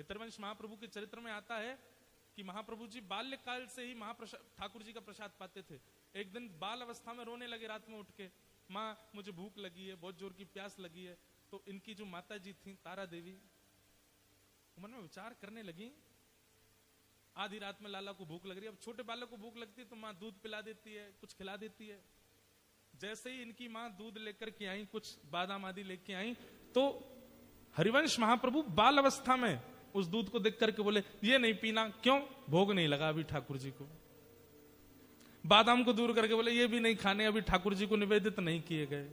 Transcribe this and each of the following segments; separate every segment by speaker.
Speaker 1: भितरवंश महाप्रभु के चरित्र में आता है कि महाप्रभु जी बाल्यकाल से ही ठाकुर जी का प्रसाद पाते थे। एक दिन बाल अवस्था में रोने लगे रात में उठ के, माँ मुझे भूख लगी है, बहुत जोर की प्यास लगी है। तो इनकी जो माता जी थी तारा देवी, मन में विचार करने लगी, आधी रात में लाला को भूख लग रही है। अब छोटे बालक को भूख लगती है तो माँ दूध पिला देती है, कुछ खिला देती है। जैसे ही इनकी माँ दूध लेकर के आई, कुछ बादाम आदि लेके आई, तो हरिवंश महाप्रभु बाल अवस्था में उस दूध को देख करके बोले ये नहीं पीना। क्यों? भोग नहीं लगा अभी ठाकुर जी को। बादाम को दूर करके बोले ये भी नहीं खाने, अभी ठाकुर जी को निवेदित नहीं किए गए।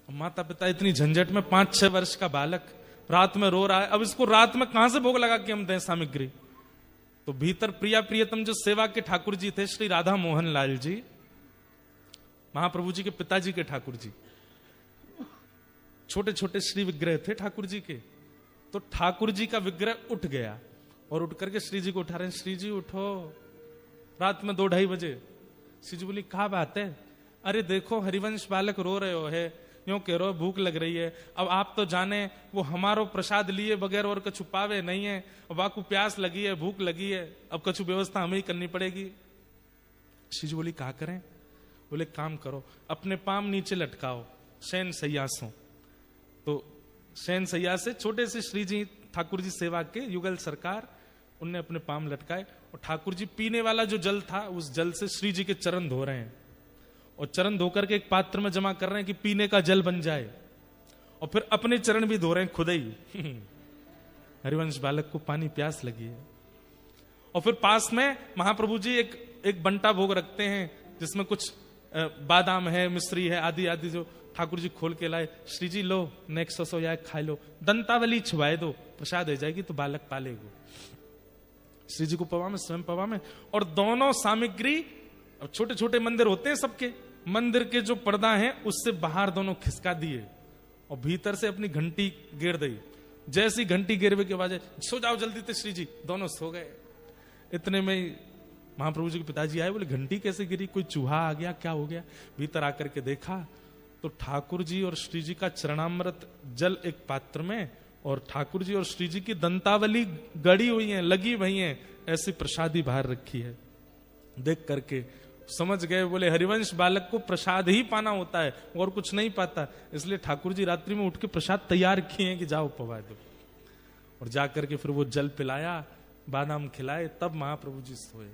Speaker 1: माता पिता इतनी झंझट में, 5-6 वर्ष का बालक रात में रो रहा है, अब इसको रात में कहां से भोग लगा के हम दें सामग्री। तो भीतर प्रिया प्रियतम जो सेवा के ठाकुर जी थे, श्री राधा मोहन लाल जी, महाप्रभु जी के पिताजी के ठाकुर जी, छोटे छोटे श्री विग्रह थे ठाकुर जी के। तो ठाकुर जी का विग्रह उठ गया और उठ करके श्री जी को उठा रहे हैं, श्री जी उठो, रात में 2-2:30 बजे। श्री जी बोली क्या बात है? अरे देखो हरिवंश बालक रो रहे हो है, यूं कह रहे हो भूख लग रही है। अब आप तो जाने वो हमारो प्रसाद लिए बगैर और कछु पावे नहीं है, अब आपको प्यास लगी है, भूख लगी है, अब कछु व्यवस्था हमें ही करनी पड़ेगी। श्री जी बोली क्या करें? बोले काम करो, अपने पाम नीचे लटकाओ शयन सैयासों। तो शयन सैया से छोटे से श्री जी ठाकुर जी सेवा के युगल सरकार, उनने अपने पाम लटकाए और ठाकुर जी पीने वाला जो जल था उस जल से श्री जी के चरण धो रहे हैं और चरण धोकर के एक पात्र में जमा कर रहे हैं कि पीने का जल बन जाए, और फिर अपने चरण भी धो रहे हैं खुद ही। हरिवंश बालक को पानी प्यास लगी है। और फिर पास में महाप्रभु जी एक बंटा भोग रखते हैं जिसमें कुछ बादाम है, मिश्री है, आदि आदि जो ठाकुर जी खोल के लाए। श्री जी लो नेक्स्ट सो या खा लो, दंतावली छुवाए दो, प्रसाद हो जाएगी तो बालक पालेगो। श्री जी को पवा में, स्वयं पवा में, और दोनों सामग्री, अब छोटे छोटे मंदिर होते हैं सबके, मंदिर के जो पर्दा है उससे बाहर दोनों खिसका दिए और भीतर से अपनी घंटी गिर दी। जैसी घंटी गिरवे के बाद सो जाओ जल्दी थे श्री जी, दोनों सो गए। इतने में महाप्रभु जी के पिताजी आए, बोले घंटी कैसे गिरी, कोई चूहा आ गया, क्या हो गया? भीतर आकर के देखा तो ठाकुर जी और श्री जी का चरणामृत जल एक पात्र में, और ठाकुर जी और श्री जी की दंतावली गड़ी हुई है, लगी हुई है, ऐसी प्रसादी बाहर रखी है। देख करके समझ गए, बोले हरिवंश बालक को प्रसाद ही पाना होता है और कुछ नहीं पाता, इसलिए ठाकुर जी रात्रि में उठ के प्रसाद तैयार किए हैं कि जाओ पवा दो। और जाकर के फिर वो जल पिलाया, बादाम खिलाए, तब महाप्रभु जी सोए।